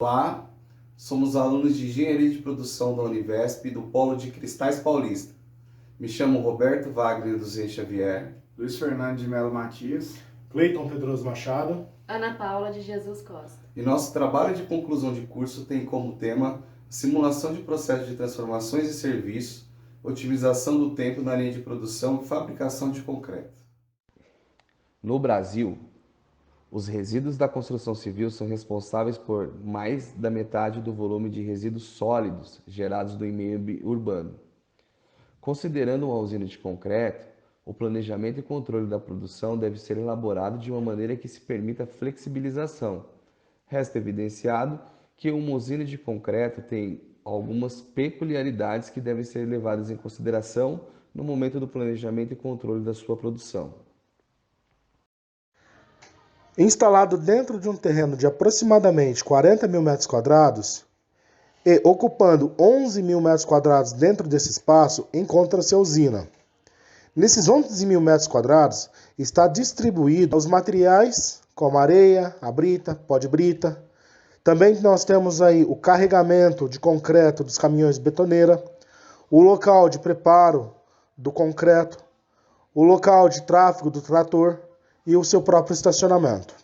Olá, somos alunos de Engenharia de Produção da Univesp do Polo de Cristais Paulista. Me chamo Roberto Wagner dos Reis Xavier, Luiz Fernando de Melo Matias, Cleiton Pedroso Machado, Ana Paula de Jesus Costa. e nosso trabalho de conclusão de curso tem como tema simulação de processos de transformações e serviços, otimização do tempo na linha de produção e fabricação de concreto. No Brasil, os resíduos da construção civil são responsáveis por mais da metade do volume de resíduos sólidos gerados no meio urbano. Considerando uma usina de concreto, o planejamento e controle da produção deve ser elaborado de uma maneira que se permita flexibilização. Resta evidenciado que uma usina de concreto tem algumas peculiaridades que devem ser levadas em consideração no momento do planejamento e controle da sua produção. instalado dentro de um terreno de aproximadamente 40 mil metros quadrados e ocupando 11 mil metros quadrados dentro desse espaço, encontra-se a usina. Nesses 11 mil metros quadrados está distribuído os materiais como areia, a brita, pó de brita. Também nós temos aí o carregamento de concreto dos caminhões de betoneira, o local de preparo do concreto, o local de tráfego do trator e o seu próprio estacionamento.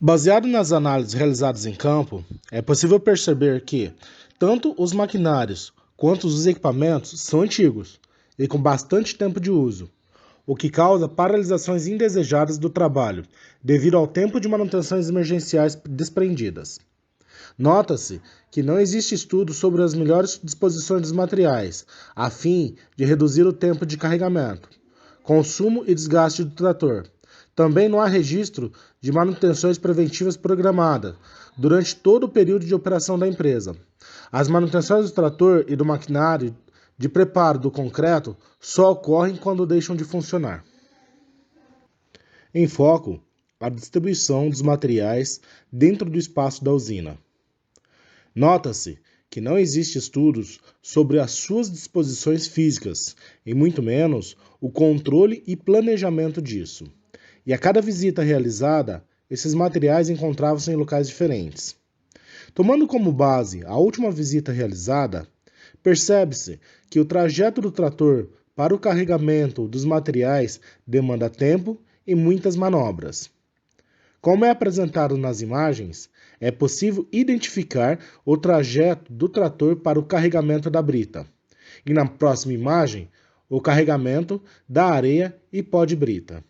Baseado nas análises realizadas em campo, é possível perceber que tanto os maquinários quanto os equipamentos são antigos e com bastante tempo de uso, o que causa paralisações indesejadas do trabalho devido ao tempo de manutenções emergenciais desprendidas. Nota-se que não existe estudo sobre as melhores disposições dos materiais, a fim de reduzir o tempo de carregamento, consumo e desgaste do trator. Também não há registro de manutenções preventivas programadas durante todo o período de operação da empresa. As manutenções do trator e do maquinário de preparo do concreto só ocorrem quando deixam de funcionar. Em foco, a distribuição dos materiais dentro do espaço da usina. Nota-se que não existem estudos sobre as suas disposições físicas, e muito menos o controle e planejamento disso. E a cada visita realizada, esses materiais encontravam-se em locais diferentes. Tomando como base a última visita realizada, percebe-se que o trajeto do trator para o carregamento dos materiais demanda tempo e muitas manobras. Como é apresentado nas imagens, é possível identificar o trajeto do trator para o carregamento da brita. E na próxima imagem, o carregamento da areia e pó de brita.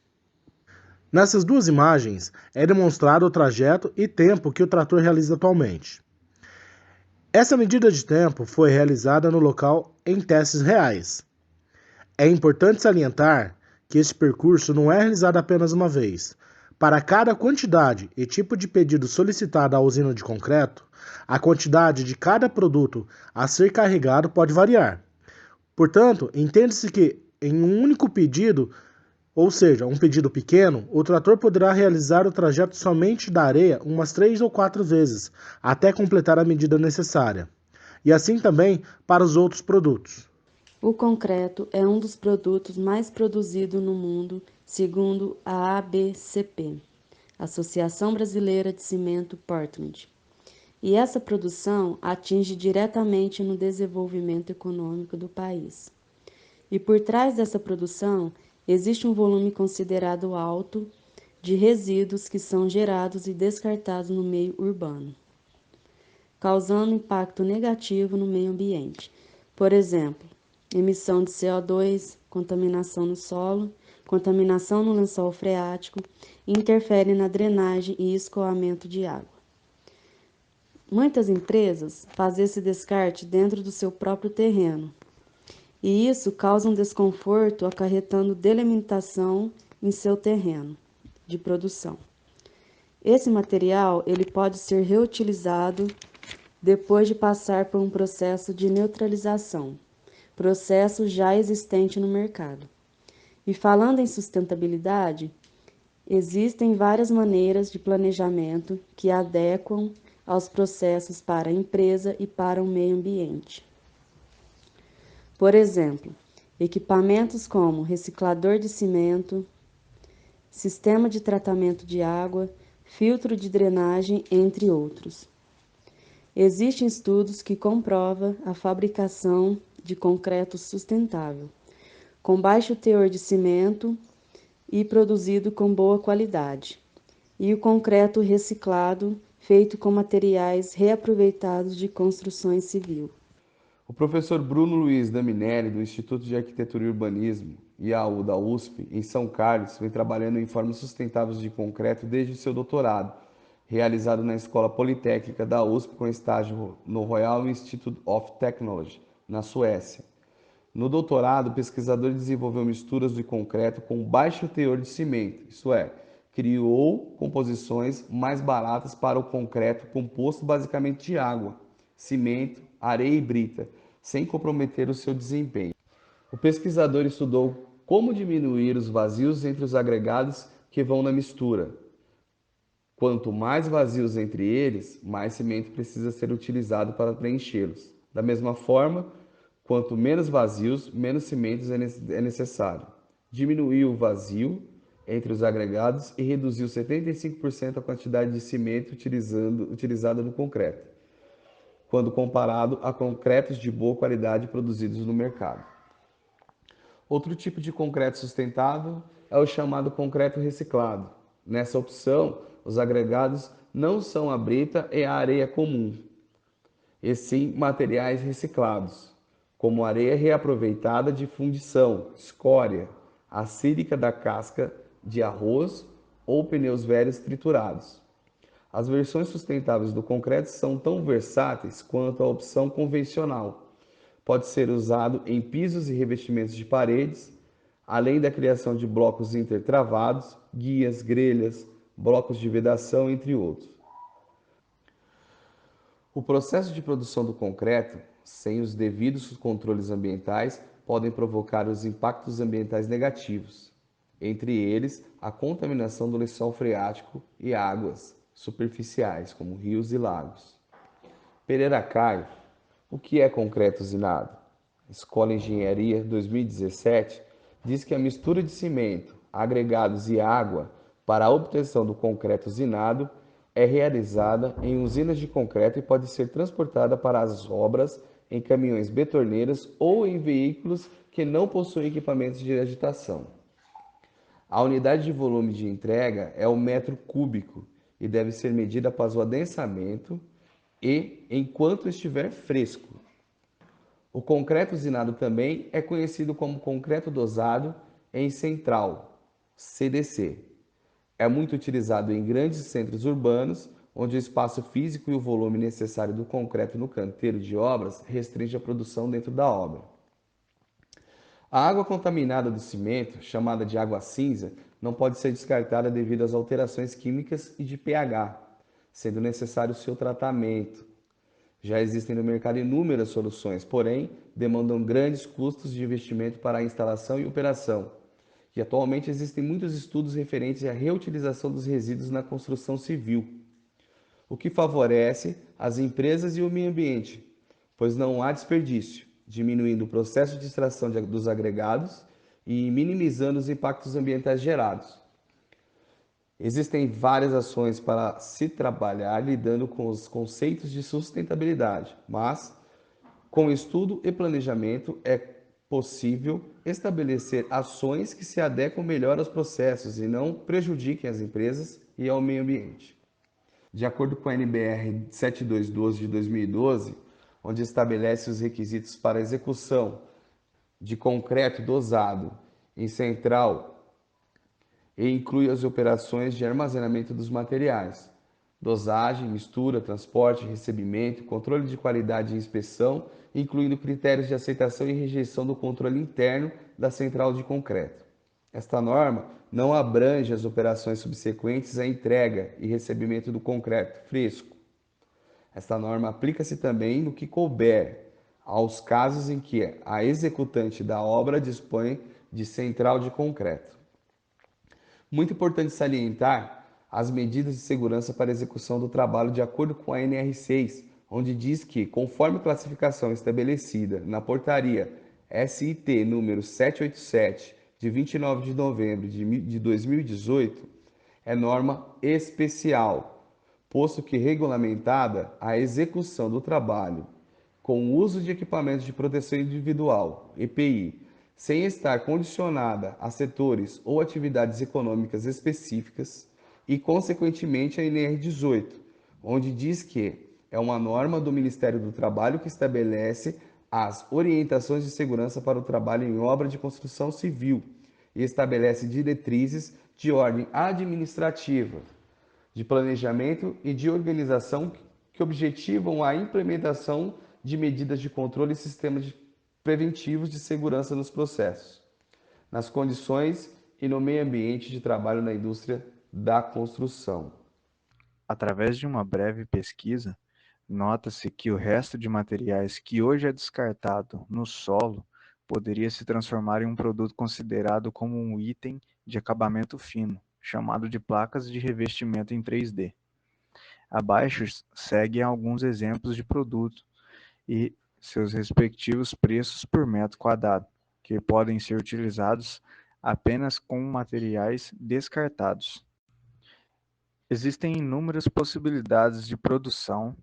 Nessas duas imagens, é demonstrado o trajeto e tempo que o trator realiza atualmente. Essa medida de tempo foi realizada no local em testes reais. É importante salientar que esse percurso não é realizado apenas uma vez. Para cada quantidade e tipo de pedido solicitado à usina de concreto, a quantidade de cada produto a ser carregado pode variar. Portanto, entende-se que em um único pedido, ou seja, um pedido pequeno, o trator poderá realizar o trajeto somente da areia umas 3 ou 4 vezes, até completar a medida necessária. E assim também para os outros produtos. O concreto é um dos produtos mais produzidos no mundo, segundo a ABCP, Associação Brasileira de Cimento Portland. E essa produção atinge diretamente no desenvolvimento econômico do país. E por trás dessa produção, existe um volume considerado alto de resíduos que são gerados e descartados no meio urbano, causando impacto negativo no meio ambiente. Por exemplo, emissão de CO2, contaminação no solo, contaminação no lençol freático, interfere na drenagem e escoamento de água. Muitas empresas fazem esse descarte dentro do seu próprio terreno, e isso causa um desconforto, acarretando delimitação em seu terreno de produção. Esse material ele pode ser reutilizado depois de passar por um processo de neutralização, processo já existente no mercado. E falando em sustentabilidade, existem várias maneiras de planejamento que adequam aos processos para a empresa e para o meio ambiente. Por exemplo, Equipamentos como reciclador de cimento, sistema de tratamento de água, filtro de drenagem, entre outros. Existem estudos que comprovam a fabricação de concreto sustentável, com baixo teor de cimento e produzido com boa qualidade, e o concreto reciclado, feito com materiais reaproveitados de construção civil. O professor Bruno Luiz Daminelli, do Instituto de Arquitetura e Urbanismo, IAU da USP, em São Carlos, vem trabalhando em formas sustentáveis de concreto desde o seu doutorado, realizado na Escola Politécnica da USP com estágio no Royal Institute of Technology, na Suécia. No doutorado, o pesquisador desenvolveu misturas de concreto com baixo teor de cimento, isto é, criou composições mais baratas para o concreto composto basicamente de água, cimento, areia e brita, sem comprometer o seu desempenho. O pesquisador estudou como diminuir os vazios entre os agregados que vão na mistura. Quanto mais vazios entre eles, mais cimento precisa ser utilizado para preenchê-los. Da mesma forma, quanto menos vazios, menos cimentos é necessário. Diminuiu o vazio entre os agregados e reduziu 75% a quantidade de cimento utilizada no concreto, quando comparado a concretos de boa qualidade produzidos no mercado. Outro tipo de concreto sustentável é o chamado concreto reciclado. Nessa opção, os agregados não são a brita e a areia comum, e sim materiais reciclados, como areia reaproveitada de fundição, escória, a sílica da casca de arroz ou pneus velhos triturados. As versões sustentáveis do concreto são tão versáteis quanto a opção convencional. Pode ser usado em pisos e revestimentos de paredes, além da criação de blocos intertravados, guias, grelhas, blocos de vedação, entre outros. O processo de produção do concreto, sem os devidos controles ambientais, podem provocar os impactos ambientais negativos, entre eles a contaminação do lençol freático e águas superficiais, como rios e lagos. Pereira Caio, o que é concreto usinado? Escola Engenharia 2017 diz que a mistura de cimento, agregados e água para a obtenção do concreto usinado é realizada em usinas de concreto e pode ser transportada para as obras em caminhões betoneiros ou em veículos que não possuem equipamentos de agitação. A unidade de volume de entrega é o metro cúbico e deve ser medida após o adensamento e enquanto estiver fresco. O concreto usinado também é conhecido como concreto dosado em central, CDC. É muito utilizado em grandes centros urbanos, onde o espaço físico e o volume necessário do concreto no canteiro de obras restringe a produção dentro da obra. A água contaminada do cimento, chamada de água cinza, não pode ser descartada devido às alterações químicas e de pH, sendo necessário seu tratamento. Já existem no mercado inúmeras soluções, porém, demandam grandes custos de investimento para a instalação e operação. E atualmente existem muitos estudos referentes à reutilização dos resíduos na construção civil, o que favorece as empresas e o meio ambiente, pois não há desperdício, diminuindo o processo de extração dos agregados e minimizando os impactos ambientais gerados. Existem várias ações para se trabalhar lidando com os conceitos de sustentabilidade, mas com estudo e planejamento é possível estabelecer ações que se adequam melhor aos processos e não prejudiquem as empresas e ao meio ambiente. De acordo com a NBR 7212 de 2012, onde estabelece os requisitos para a execução de concreto dosado em central e inclui as operações de armazenamento dos materiais, dosagem, mistura, transporte, recebimento, controle de qualidade e inspeção, incluindo critérios de aceitação e rejeição do controle interno da central de concreto. Esta norma não abrange as operações subsequentes à entrega e recebimento do concreto fresco. Esta norma aplica-se também no que couber aos casos em que a executante da obra dispõe de central de concreto. Muito importante salientar as medidas de segurança para a execução do trabalho de acordo com a NR6, onde diz que, conforme a classificação estabelecida na portaria SIT número 787, de 29 de novembro de 2018, é norma especial, posto que regulamentada a execução do trabalho com o uso de equipamentos de proteção individual, EPI, sem estar condicionada a setores ou atividades econômicas específicas e, consequentemente, a NR18, onde diz que é uma norma do Ministério do Trabalho que estabelece as orientações de segurança para o trabalho em obra de construção civil e estabelece diretrizes de ordem administrativa, de planejamento e de organização que objetivam a implementação de medidas de controle e sistemas preventivos de segurança nos processos, nas condições e no meio ambiente de trabalho na indústria da construção. Através de uma breve pesquisa, nota-se que o resto de materiais que hoje é descartado no solo poderia se transformar em um produto considerado como um item de acabamento fino, chamado de placas de revestimento em 3D. Abaixo seguem alguns exemplos de produto e seus respectivos preços por metro quadrado, que podem ser utilizados apenas com materiais descartados. Existem inúmeras possibilidades de produção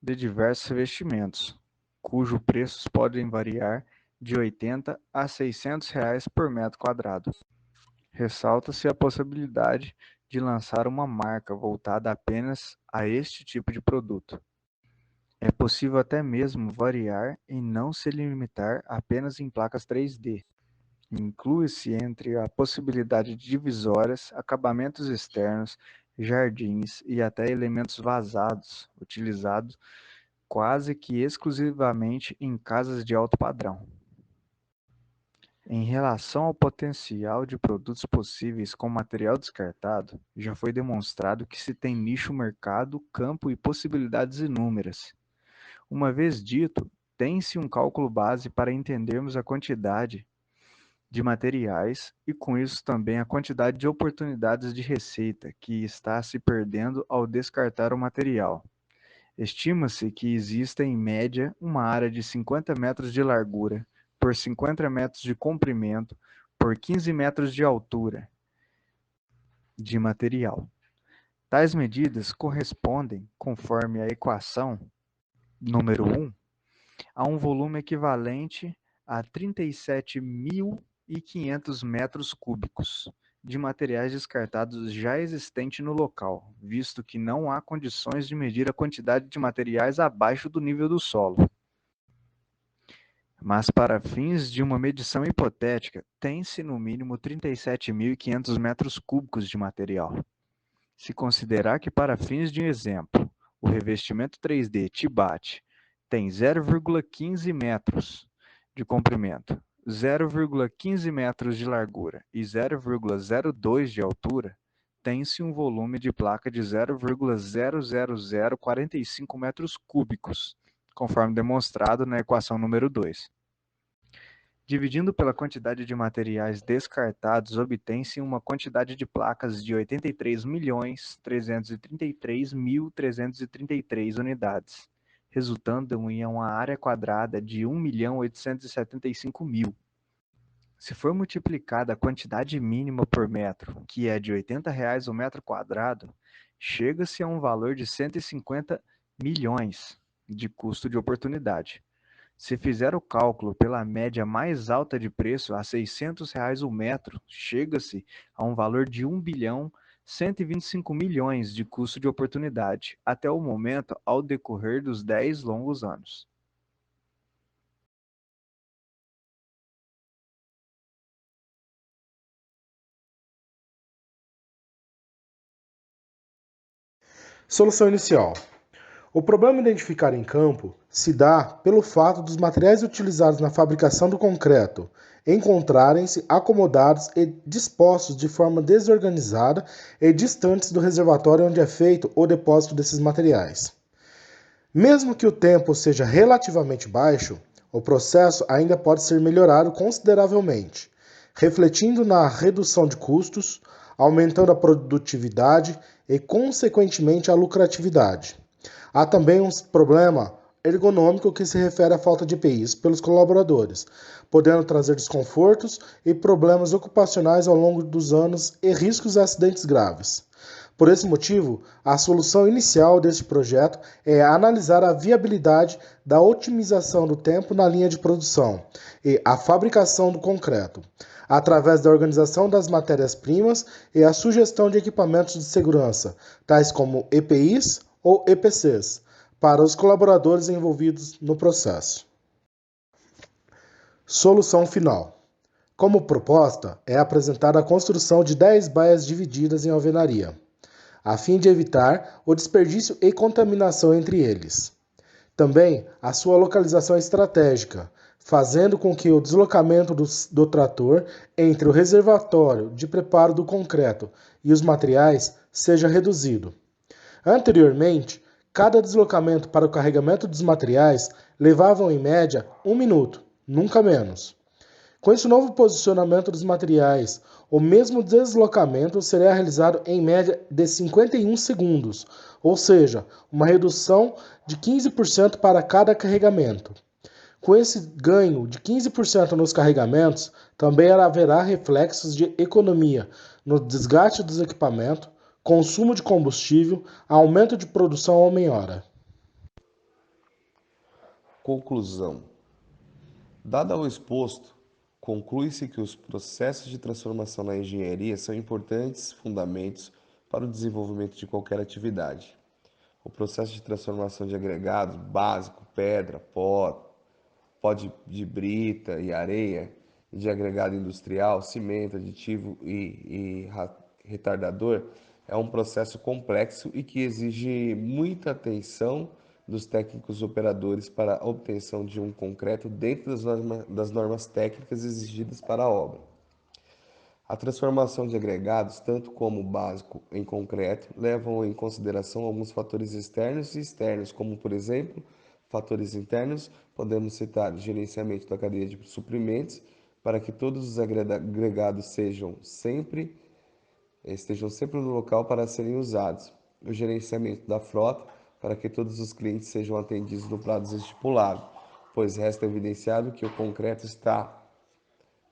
de diversos revestimentos, cujos preços podem variar de R$ 80 a R$ 600 por metro quadrado. Ressalta-se a possibilidade de lançar uma marca voltada apenas a este tipo de produto. É possível até mesmo variar e não se limitar apenas em placas 3D. Inclui-se entre a possibilidade de divisórias, acabamentos externos, jardins e até elementos vazados, utilizados quase que exclusivamente em casas de alto padrão. Em relação ao potencial de produtos possíveis com material descartado, já foi demonstrado que se tem nicho, mercado, campo e possibilidades inúmeras. Uma vez dito, tem-se um cálculo base para entendermos a quantidade de materiais e, com isso, também a quantidade de oportunidades de receita que está se perdendo ao descartar o material. Estima-se que exista, em média, uma área de 50 metros de largura por 50 metros de comprimento por 15 metros de altura de material. Tais medidas correspondem, conforme a equação número 1, a um volume equivalente a 37.500 metros cúbicos de materiais descartados já existente no local, visto que não há condições de medir a quantidade de materiais abaixo do nível do solo. Mas para fins de uma medição hipotética, tem-se no mínimo 37.500 metros cúbicos de material. Se considerar que, para fins de exemplo, o revestimento 3D Tibate tem 0,15 metros de comprimento, 0,15 metros de largura e 0,02 de altura, tem-se um volume de placa de 0,00045 metros cúbicos, conforme demonstrado na equação número 2. Dividindo pela quantidade de materiais descartados, obtém-se uma quantidade de placas de 83.333.333 unidades, resultando em uma área quadrada de 1.875.000. Se for multiplicada a quantidade mínima por metro, que é de R$ 80 o metro quadrado, chega-se a um valor de 150 milhões de custo de oportunidade. Se fizer o cálculo pela média mais alta de preço a R$ 600 o metro, chega-se a um valor de 1.125 milhões de custo de oportunidade, até o momento, ao decorrer dos 10 longos anos. Solução inicial. O problema identificado em campo se dá pelo fato dos materiais utilizados na fabricação do concreto encontrarem-se acomodados e dispostos de forma desorganizada e distantes do reservatório onde é feito o depósito desses materiais. Mesmo que o tempo seja relativamente baixo, o processo ainda pode ser melhorado consideravelmente, refletindo na redução de custos, aumentando a produtividade e, consequentemente, a lucratividade. Há também um problema ergonômico que se refere à falta de EPIs pelos colaboradores, podendo trazer desconfortos e problemas ocupacionais ao longo dos anos e riscos de acidentes graves. Por esse motivo, a solução inicial deste projeto é analisar a viabilidade da otimização do tempo na linha de produção e a fabricação do concreto, através da organização das matérias-primas e a sugestão de equipamentos de segurança, tais como EPIs ou EPCs, para os colaboradores envolvidos no processo. Solução final. Como proposta, é apresentada a construção de 10 baias divididas em alvenaria, a fim de evitar o desperdício e contaminação entre eles. Também a sua localização estratégica, fazendo com que o deslocamento do trator entre o reservatório de preparo do concreto e os materiais seja reduzido. Anteriormente, cada deslocamento para o carregamento dos materiais levava em média 1 minuto, nunca menos. Com esse novo posicionamento dos materiais, o mesmo deslocamento será realizado em média de 51 segundos, ou seja, uma redução de 15% para cada carregamento. Com esse ganho de 15% nos carregamentos, também haverá reflexos de economia no desgaste dos equipamentos, consumo de combustível, aumento de produção homem-hora. Conclusão. Dado ao exposto, conclui-se que os processos de transformação na engenharia são importantes fundamentos para o desenvolvimento de qualquer atividade. O processo de transformação de agregados básico, pedra, pó de brita e areia, e de agregado industrial, cimento, aditivo e retardador, é um processo complexo e que exige muita atenção dos técnicos operadores para a obtenção de um concreto dentro das normas técnicas exigidas para a obra. A transformação de agregados, tanto como básico em concreto, levam em consideração alguns fatores externos e externos, como, por exemplo, fatores internos, podemos citar o gerenciamento da cadeia de suprimentos, para que todos os agregados estejam sempre no local para serem usados. O gerenciamento da frota, para que todos os clientes sejam atendidos no prazo estipulado, pois resta evidenciado que o concreto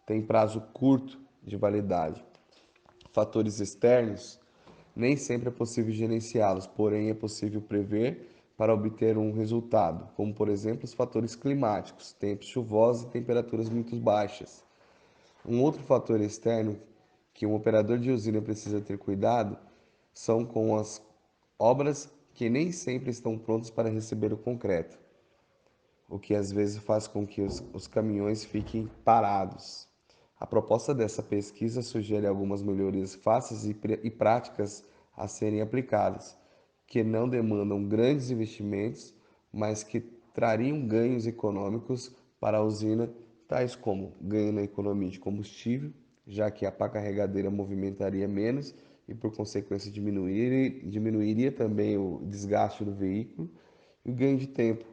tem prazo curto de validade. Fatores externos, nem sempre é possível gerenciá-los, porém é possível prever para obter um resultado, como por exemplo os fatores climáticos, tempos chuvosos e temperaturas muito baixas. Um outro fator externo que um operador de usina precisa ter cuidado são com as obras que nem sempre estão prontas para receber o concreto, o que às vezes faz com que os caminhões fiquem parados. A proposta dessa pesquisa sugere algumas melhorias fáceis e práticas a serem aplicadas, que não demandam grandes investimentos, mas que trariam ganhos econômicos para a usina, tais como ganho na economia de combustível, já que a pá carregadeira movimentaria menos e, por consequência, diminuiria também o desgaste do veículo, e o ganho de tempo.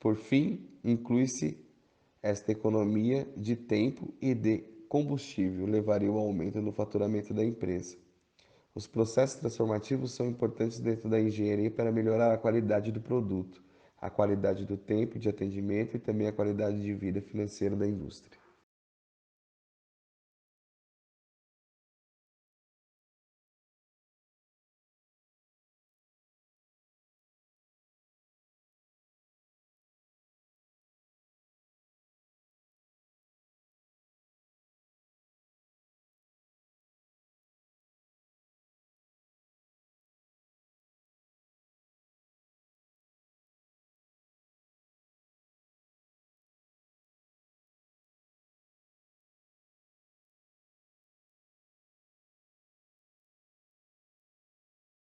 Por fim, inclui-se esta economia de tempo e de combustível, levaria ao aumento no faturamento da empresa. Os processos transformativos são importantes dentro da engenharia para melhorar a qualidade do produto, a qualidade do tempo de atendimento e também a qualidade de vida financeira da indústria.